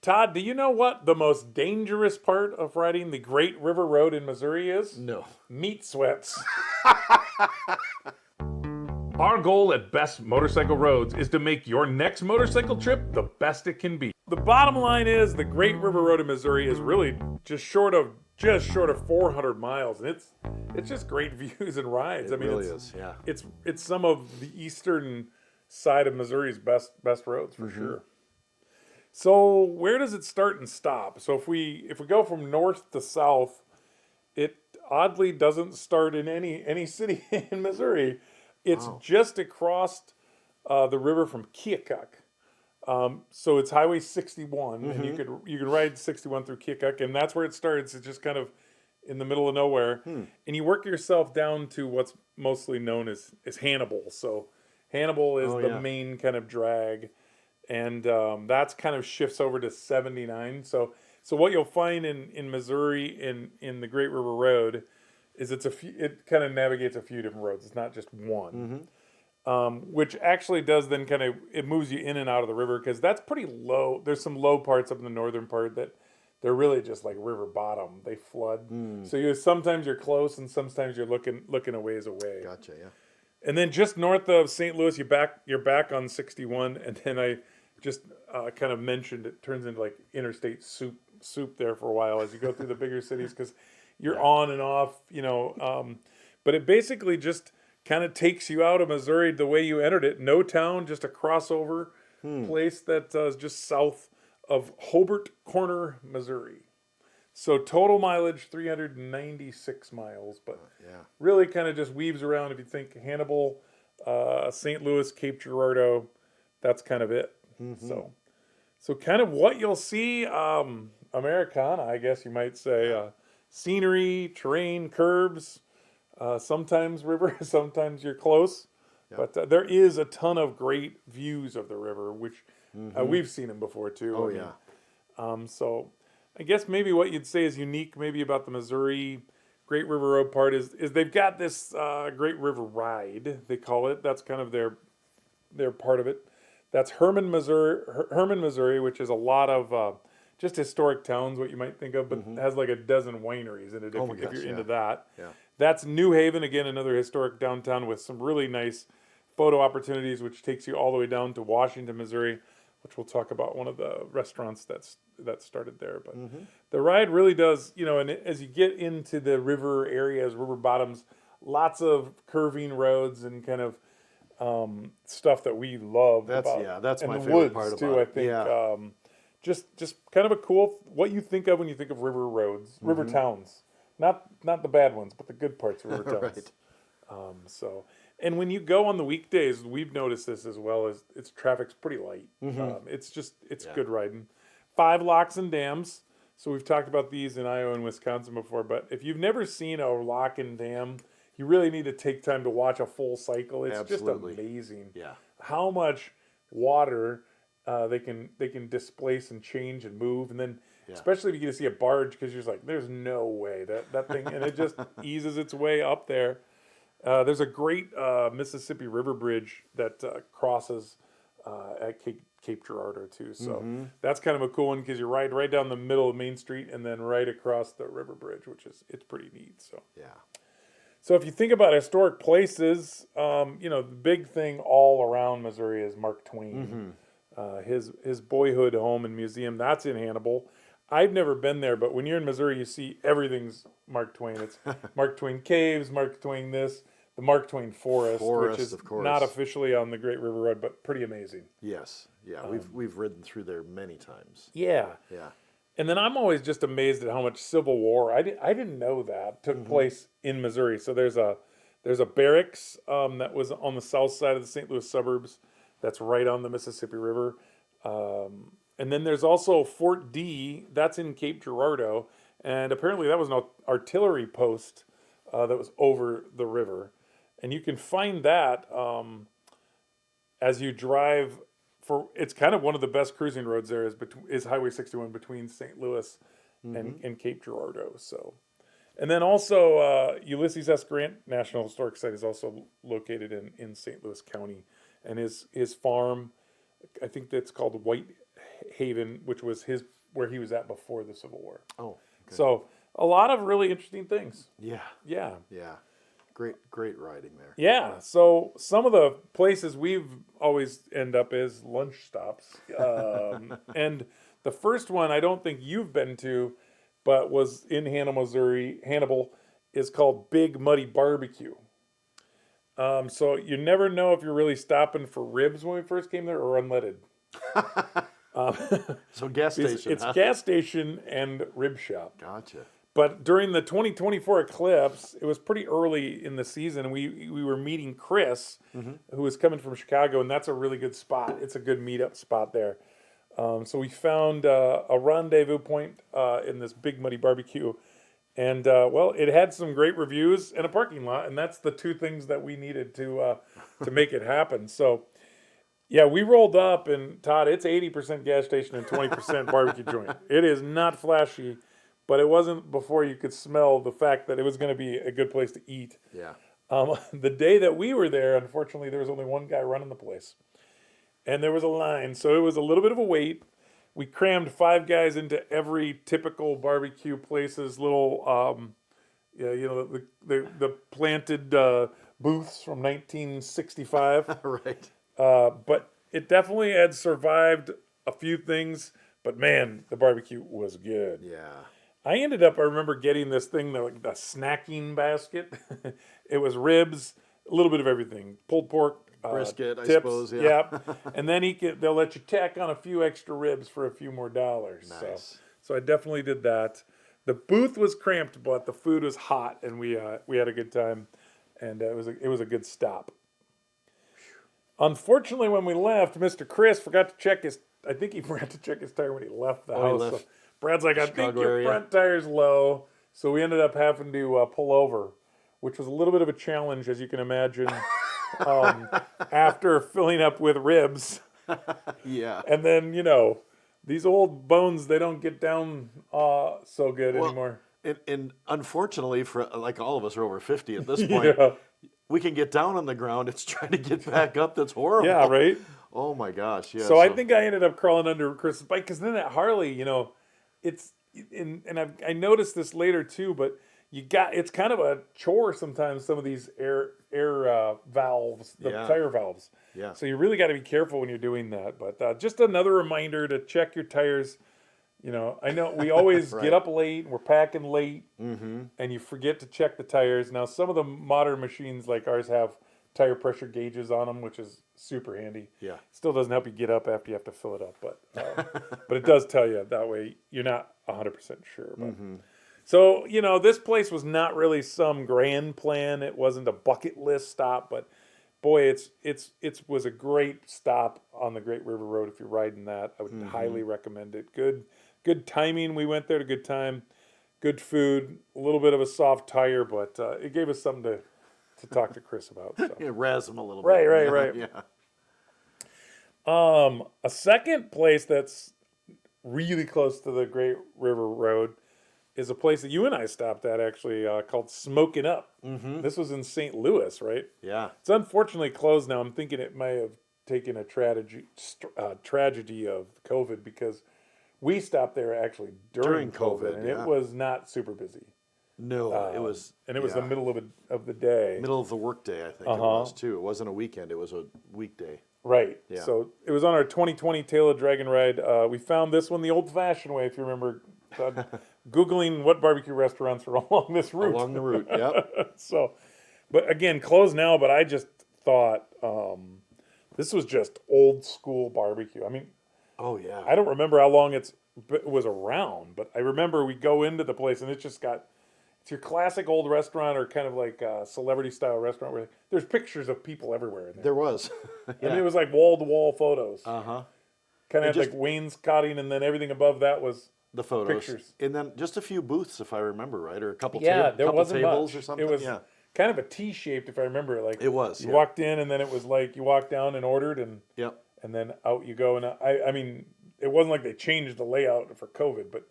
Todd, do you know what the most dangerous part of riding the Great River Road in Missouri is? No. Meat sweats. Our goal at Best Motorcycle Roads is to make your next motorcycle trip the best it can be. The bottom line is the Great River Road in Missouri is really just short of 400 miles, and it's just great views and rides. It really is, yeah. It's some of the eastern side of Missouri's best roads for sure. So where does it start and stop? So if we go from north to south, it oddly doesn't start in any city in Missouri. It's just across the river from Keokuk. So it's Highway 61, and you can ride 61 through Keokuk, and that's where it starts. It's just kind of in the middle of nowhere, and you work yourself down to what's mostly known as Hannibal. So Hannibal is the main kind of drag, and that's kind of shifts over to 79. So what you'll find in Missouri in the Great River Road is it kind of navigates a few different roads. It's not just one. Which actually does then it moves you in and out of the river because that's pretty low. There's some low parts up in the northern part that they're really just like river bottom. They flood. So sometimes you're close and sometimes you're looking a ways away. Gotcha, yeah. And then just north of St. Louis, you're back on 61, and then I just kind of mentioned it turns into like interstate soup there for a while as you go through the bigger cities because you're on and off, but it basically just kind of takes you out of Missouri the way you entered it. No town, just a crossover place that is just south of Hobart Corner, Missouri. So total mileage, 396 miles, but really kind of just weaves around. If you think Hannibal, St. Louis, Cape Girardeau, that's kind of it. So kind of what you'll see, Americana, I guess you might say, scenery, terrain, curves, sometimes river, sometimes you're close. Yep. But there is a ton of great views of the river, which we've seen them before too. Oh, yeah. So I guess maybe what you'd say is unique maybe about the Missouri Great River Road part is they've got this Great River Ride, they call it. That's kind of their part of it. That's Herman, Missouri, which is a lot of just historic towns, what you might think of, but has like a dozen wineries in it if you're into that. Yeah. That's New Haven, again, another historic downtown with some really nice photo opportunities, which takes you all the way down to Washington, Missouri, which we'll talk about one of the restaurants that started there. But the ride really does, and as you get into the river areas, river bottoms, lots of curving roads and kind of stuff that we love. That's and my the favorite woods part too, about I think. Yeah. Just kind of a cool, what you think of when you think of river roads, river towns. Not the bad ones, but the good parts of river towns. Right. And when you go on the weekdays, we've noticed this as well, as its traffic's pretty light. It's good riding. 5 locks and dams. So we've talked about these in Iowa and Wisconsin before, but if you've never seen a lock and dam, you really need to take time to watch a full cycle. It's Absolutely. Just amazing Yeah. how much water they can displace and change and move, and then especially if you get to see a barge, because you're just like, there's no way that thing, and it just eases its way up there. There's a great Mississippi River Bridge that crosses at Cape Girardeau too, so that's kind of a cool one because you ride right down the middle of Main Street and then right across the river bridge, it's pretty neat. So if you think about historic places, the big thing all around Missouri is Mark Twain. His boyhood home and museum, that's in Hannibal. I've never been there, but when you're in Missouri, you see everything's Mark Twain. It's Mark Twain Caves, Mark Twain this, the Mark Twain Forest, which is not officially on the Great River Road, but pretty amazing. Yes, yeah, we've ridden through there many times. Yeah. And then I'm always just amazed at how much Civil War, I didn't know that, took place in Missouri. So there's a barracks that was on the south side of the St. Louis suburbs that's right on the Mississippi River. And then there's also Fort D, that's in Cape Girardeau, and apparently that was an artillery post that was over the river. And you can find that as you drive it's kind of one of the best cruising roads there is Highway 61 between St. Louis and Cape Girardeau. So, and then also Ulysses S. Grant National Historic Site is also located in St. Louis County, and his farm, I think that's called White haven, which was where he was at before the Civil War. Oh, okay. So a lot of really interesting things. Yeah. Yeah. Yeah. Great riding there. Yeah. So some of the places we've always end up is lunch stops. And the first one I don't think you've been to, but was in Hannibal, is called Big Muddy Barbecue. So you never know if you're really stopping for ribs when we first came there or unleaded. So gas station. It's gas station and rib shop. Gotcha. But during the 2024 eclipse, it was pretty early in the season. We were meeting Chris, who was coming from Chicago, and that's a really good spot. It's a good meetup spot there. So we found a rendezvous point in this Big Muddy Barbecue. And, well, it had some great reviews and a parking lot, and that's the two things that we needed to make it happen. So, yeah, we rolled up, and Todd, it's 80% gas station and 20% barbecue joint. It is not flashy, but it wasn't before you could smell the fact that it was going to be a good place to eat. Yeah. The day that we were there, unfortunately, there was only one guy running the place, and there was a line, so it was a little bit of a wait. We crammed 5 guys into every typical barbecue place's little, the planted booths from 1965. Right. But it definitely had survived a few things. But man, the barbecue was good. Yeah. I remember getting this thing, like the snacking basket. It was ribs, a little bit of everything, pulled pork, Brisket, tips, I suppose. Yeah. Yep. And then they'll let you tack on a few extra ribs for a few more dollars. Nice. So I definitely did that. The booth was cramped, but the food was hot, and we had a good time, and it was a good stop. Unfortunately, when we left, Mr. Chris forgot to check his. I think he forgot to check his tire when he left the house. He left So Brad's like, I think Chicago your area. front tire's low. So we ended up having to pull over, which was a little bit of a challenge, as you can imagine. After filling up with ribs, Yeah. and then these old bones, they don't get down so good anymore. And unfortunately, for like all of us are over 50 at this point, Yeah. we can get down on the ground. It's trying to get back up. That's horrible. Yeah, right. Oh my gosh. Yeah. So I think I ended up crawling under Chris's bike, because then that Harley, it's I noticed this later too, but it's kind of a chore sometimes, some of these air valves, the tire valves. Yeah. So you really got to be careful when you're doing that. But just another reminder to check your tires. I know we always Right. get up late, we're packing late, and you forget to check the tires. Now, some of the modern machines like ours have tire pressure gauges on them, which is super handy. Yeah. Still doesn't help you get up after you have to fill it up, but it does tell you. That way you're not 100% sure. But. So, this place was not really some grand plan. It wasn't a bucket list stop, but boy, it was a great stop on the Great River Road. If you're riding that, I would highly recommend it. Good timing. We went there at a good time. Good food. A little bit of a soft tire, but it gave us something to talk to Chris about. So. Yeah, razz them a little Right, bit. right. Yeah. A second place that's really close to the Great River Road is a place that you and I stopped at, actually, called Smoking Up. This was in St. Louis, right? Yeah. It's unfortunately closed now. I'm thinking it may have taken a tragedy of COVID, because we stopped there actually during COVID, and yeah. it was not super busy. No, it was. And it was the middle of the day. Middle of the workday, I think it was too. It wasn't a weekend; it was a weekday. Right. Yeah. So it was on our 2020 Tail of Dragon ride. We found this one the old-fashioned way, if you remember, Googling what barbecue restaurants are along this route. Along the route, yep. So, but again, closed now. But I just thought this was just old school barbecue. I mean, Oh yeah. I don't remember how long it was around, but I remember we go into the place and it's your classic old restaurant, or kind of like a celebrity style restaurant where there's pictures of people everywhere in there. There was. I mean, it was like wall to wall photos. Uh-huh. Kind of It like wainscoting, and then everything above that was The photos. pictures. And then just a few booths, if I remember right, or a couple, there couple wasn't tables much. or something. It was yeah. kind of a T-shaped, if I remember. Like It was, You yeah. walked in, and then it was like you walked down and ordered, and Yep. then out you go. And I mean, it wasn't like they changed the layout for COVID, but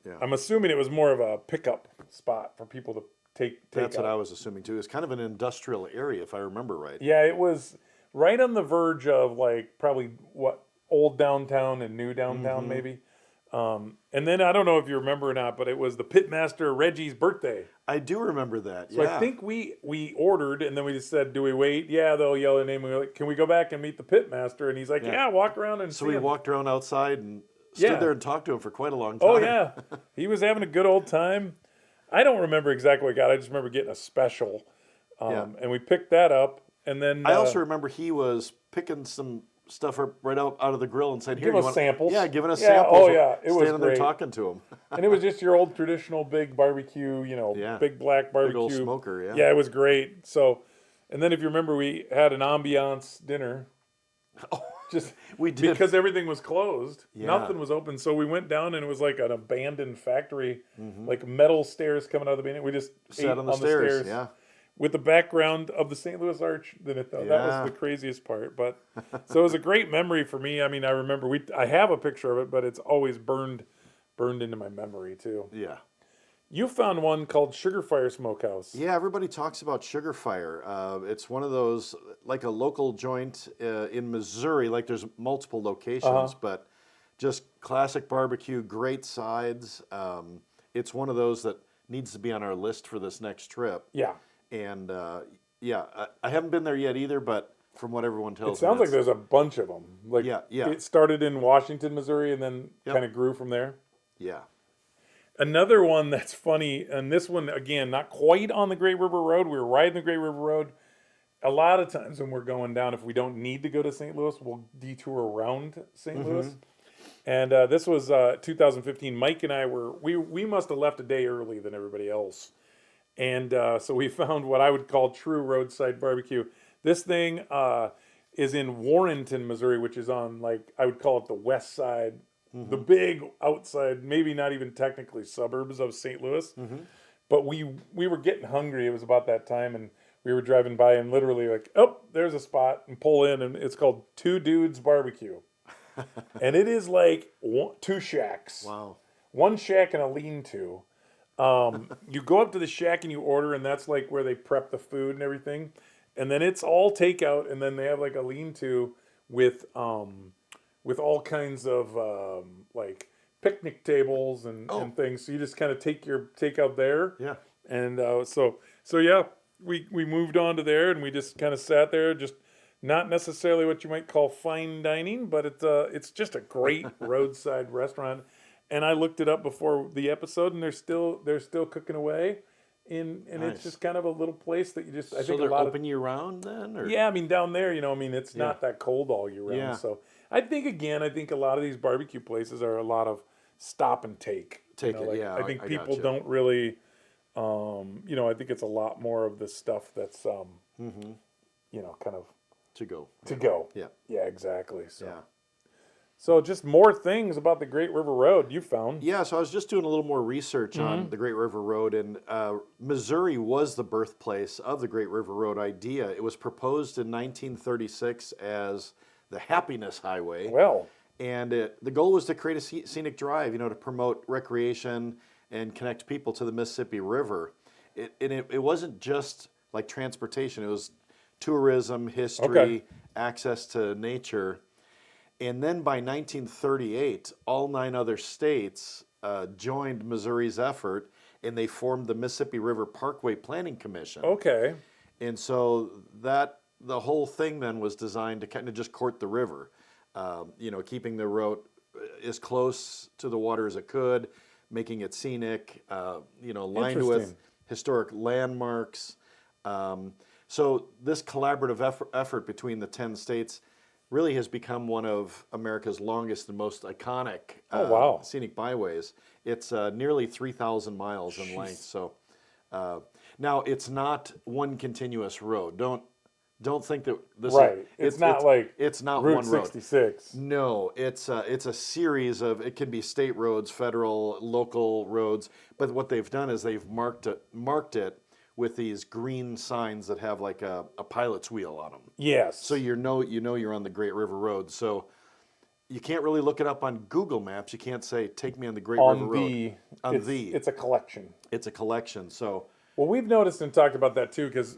Yeah. I'm assuming it was more of a pickup spot for people to take That's out. what I was assuming too. It's kind of an industrial area, if I remember right. Yeah, it was right on the verge of like probably what old downtown and new downtown maybe. And then I don't know if you remember or not, but it was the pitmaster Reggie's birthday. I do remember that. So Yeah. I think we ordered, and then we just said, "Do we wait?" Yeah, they'll yell their name. We were like, "Can we go back and meet the pitmaster?" And he's like, Yeah. "Yeah, walk around and So see we him." walked around outside and stood Yeah. there and talked to him for quite a long time. Oh yeah, he was having a good old time. I don't remember exactly what we got. I just remember getting a special, and we picked that up. And then I also remember he was picking some stuff up right out of the grill and saying, "Here, Give you us want samples. Yeah, giving us Yeah, samples. oh, yeah, it was standing there great. talking to him. and it was just your old traditional big barbecue, Yeah. big black barbecue, Big old smoker. Yeah. Yeah, it was great. So, and then if you remember, we had an ambiance dinner. Just We did. because everything was closed, Yeah. nothing was open. So we went down and it was like an abandoned factory, like metal stairs coming out of the beginning. We just ate Sat on the stairs. Yeah. with the background of the St. Louis Arch. That Yeah. was the craziest part. But so it was a great memory for me. I mean, I remember I have a picture of it, but it's always burned into my memory too. Yeah. You found one called Sugar Fire Smokehouse. Yeah, everybody talks about Sugar Fire. It's one of those, like a local joint in Missouri. Like there's multiple locations, but just classic barbecue, great sides. It's one of those that needs to be on our list for this next trip. Yeah. And yeah, I haven't been there yet either, but from what everyone tells It sounds me, like there's a bunch of them. Like Yeah, yeah. It started in Washington, Missouri, and then Yep. kind of grew from there. yeah, Another one that's funny, and this one, again, not quite on the Great River Road. We were riding the Great River Road. A lot of times when we're going down, if we don't need to go to St. Louis, we'll detour around St. Louis. And this was 2015. Mike and I we must have left a day early than everybody else. And so we found what I would call true roadside barbecue. This thing is in Warrenton, Missouri, which is on, like, I would call it the west side, the big outside, maybe not even technically suburbs of St. Louis. But we were getting hungry. It was about that time, and we were driving by and literally like, oh, there's a spot, and pull in, and it's called Two Dudes Barbecue. And it is like two shacks. wow, One shack and a lean-to. You go up to the shack and you order, and that's like where they prep the food and everything. And then it's all takeout, and then they have like a lean-to with all kinds of like picnic tables and things. So you just kind of take your takeout there. yeah, And so yeah, we moved on to there, and we just kind of sat there, just not necessarily what you might call fine dining, but it's just a great roadside restaurant. And I looked it up before the episode, and they're still cooking away, and Nice. it's just kind of a little place that you just So they're open year round then, or yeah, I mean down there, it's not that cold all year round. Yeah. So I think a lot of these barbecue places are a lot of stop and take. Take it, yeah, I think I people gotcha. don't really, I think it's a lot more of the stuff that's, kind of to go. to go. Yeah, Yeah, exactly. So, yeah. so just more things about the Great River Road you found. Yeah, so I was just doing a little more research on the Great River Road, and Missouri was the birthplace of the Great River Road idea. It was proposed in 1936 as the Happiness Highway, Well, and the goal was to create a scenic drive, to promote recreation and connect people to the Mississippi River. It wasn't just like transportation; it was tourism, history, Okay. access to nature. And then by 1938, all 9 other states joined Missouri's effort, and they formed the Mississippi River Parkway Planning Commission. okay. And so the whole thing then was designed to kind of just court the river, keeping the road as close to the water as it could, making it scenic, lined with Interesting. historic landmarks. So this collaborative effort between the 10 states really has become one of America's longest and most iconic Wow. scenic byways. It's nearly 3,000 miles in length. So now it's not one continuous road. Don't think that this Right. is It's not like it's not Route one road. 66. No, it's a series of, it can be state roads, federal, local roads, but what they've done is they've marked it with these green signs that have like a pilot's wheel on them. Yes. So you're on the Great River Road. So you can't really look it up on Google Maps. You can't say, take me on the Great River Road. It's a collection. It's a collection. So Well, we've noticed and talked about that too, because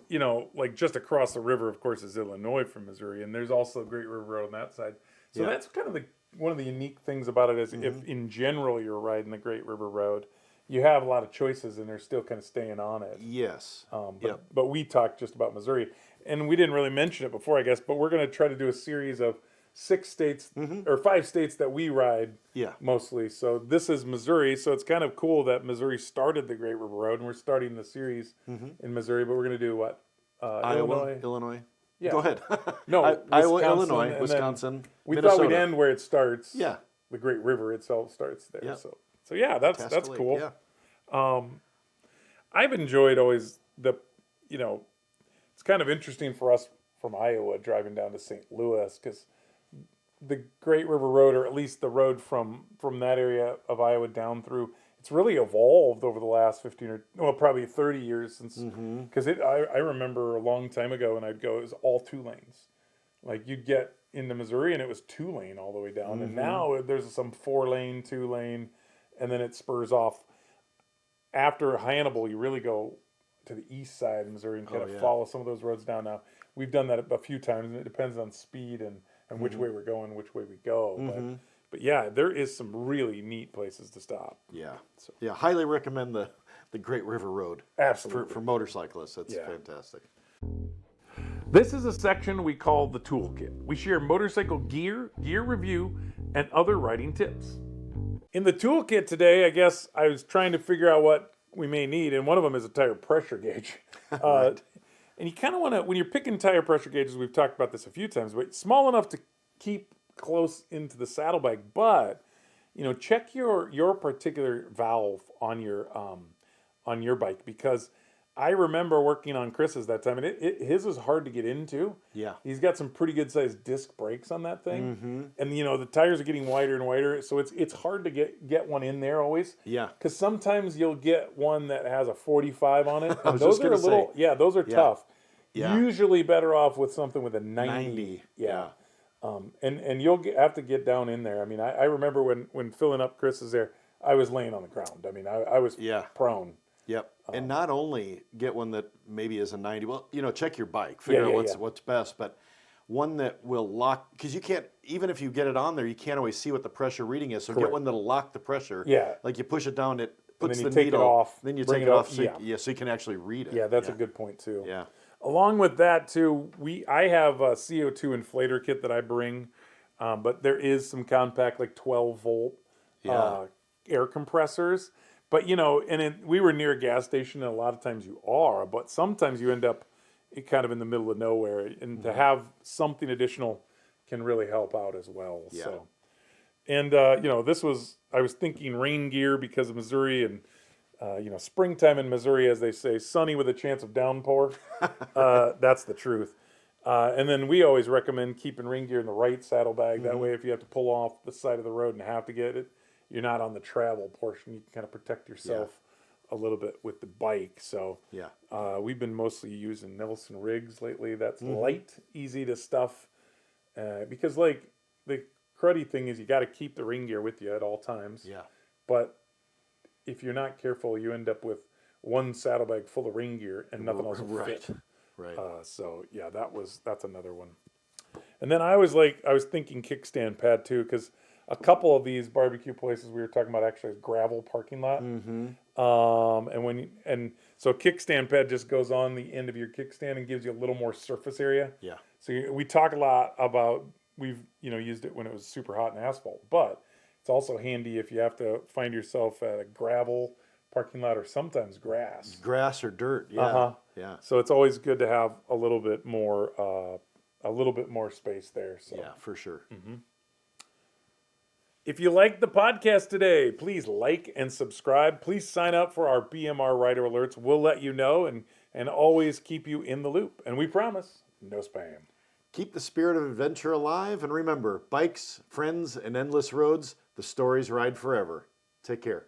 like just across the river, of course, is Illinois from Missouri, and there's also Great River Road on that side. So Yeah. that's kind of one of the unique things about it is Mm-hmm. if in general you're riding the Great River Road, you have a lot of choices and they're still kind of staying on it. Yes. Yep. But we talked just about Missouri, and we didn't really mention it before, I guess. But we're going to try to do a series of 6 states or 5 states that we ride Mm-hmm. Yeah. mostly. So this is Missouri. So it's kind of cool that Missouri started the Great River Road, and we're starting the series in Missouri. But we're going to do what? Iowa, Illinois. Yeah. Go ahead. No, Iowa, Wisconsin, Illinois, and then Wisconsin, We Minnesota. thought we'd end where it starts. Yeah. The Great River itself starts there. Yep. So yeah, that's Tascalate, cool. Yeah. I've enjoyed always it's kind of interesting for us from Iowa driving down to St. Louis because the Great River Road, or at least the road from that area of Iowa down through, it's really evolved over the last 15 or probably 30 years since, because I remember a long time ago when I'd go, it was all 2 lanes. Like you'd get into Missouri and it was 2 lane all the way down, and now there's some 4 lane, 2 lane, and then it spurs off. After Hannibal, you really go to the east side of Missouri and kind of follow some of those roads down. Now we've done that a few times, and it depends on speed and which way we're going, which way we go. But yeah, there is some really neat places to stop. Yeah. Yeah. Highly recommend the Great River Road. Absolutely. For motorcyclists. That's Yeah. fantastic. This is a section we call the Toolkit. We share motorcycle gear review, and other riding tips. In the Toolkit today, I guess I was trying to figure out what we may need, and one of them is a tire pressure gauge. Right. And you kind of want to, when you're picking tire pressure gauges, we've talked about this a few times, but small enough to keep close into the saddlebag, but check your particular valve on your bike, because I remember working on Chris's that time, and his was hard to get into. Yeah. He's got some pretty good sized disc brakes on that thing, and the tires are getting wider and wider, so it's hard to get one in there always. Yeah. Because sometimes you'll get one that has a 45 on it. And was those just are gonna say. those are tough. Yeah. Usually better off with something with a 90. 90. Yeah. And you'll have to get down in there. I mean, I remember when filling up Chris's there, I was laying on the ground. I mean, I was prone. Yep. And not only get one that maybe is a 90, well, check your bike, figure out what's best, but one that will lock, because you can't, even if you get it on there, you can't always see what the pressure reading is. So get one that'll lock the pressure. Yeah. Like you push it down, it puts then the you take needle it off, then you bring take it it up, off so you can actually read it. Yeah, that's a good point too. Yeah. Along with that too, I have a CO2 inflator kit that I bring, but there is some compact like 12-volt air compressors. But we were near a gas station, and a lot of times you are, but sometimes you end up kind of in the middle of nowhere, and to have something additional can really help out as well. Yeah. So, and I was thinking rain gear because of Missouri, and springtime in Missouri, as they say, sunny with a chance of downpour. That's the truth. And then we always recommend keeping rain gear in the right saddlebag. That way, if you have to pull off the side of the road and have to get it, you're not on the travel portion. You can kind of protect yourself a little bit with the bike. So we've been mostly using Nelson rigs lately. That's light, easy to stuff. Because like the cruddy thing is you got to keep the rain gear with you at all times. Yeah. But if you're not careful, you end up with one saddlebag full of rain gear and nothing else will fit. Right. So yeah, that's another one. And then I was thinking kickstand pad too, because a couple of these barbecue places we were talking about actually has gravel parking lot. So kickstand pad just goes on the end of your kickstand and gives you a little more surface area. Yeah. So we talk a lot about we've used it when it was super hot in asphalt, but it's also handy if you have to find yourself at a gravel parking lot or sometimes grass. Grass or dirt. Yeah. Yeah. So it's always good to have a little bit more space there. So. Yeah, for sure. If you liked the podcast today, please like and subscribe. Please sign up for our BMR Rider Alerts. We'll let you know and always keep you in the loop. And we promise, no spam. Keep the spirit of adventure alive, and remember, bikes, friends, and endless roads, the stories ride forever. Take care.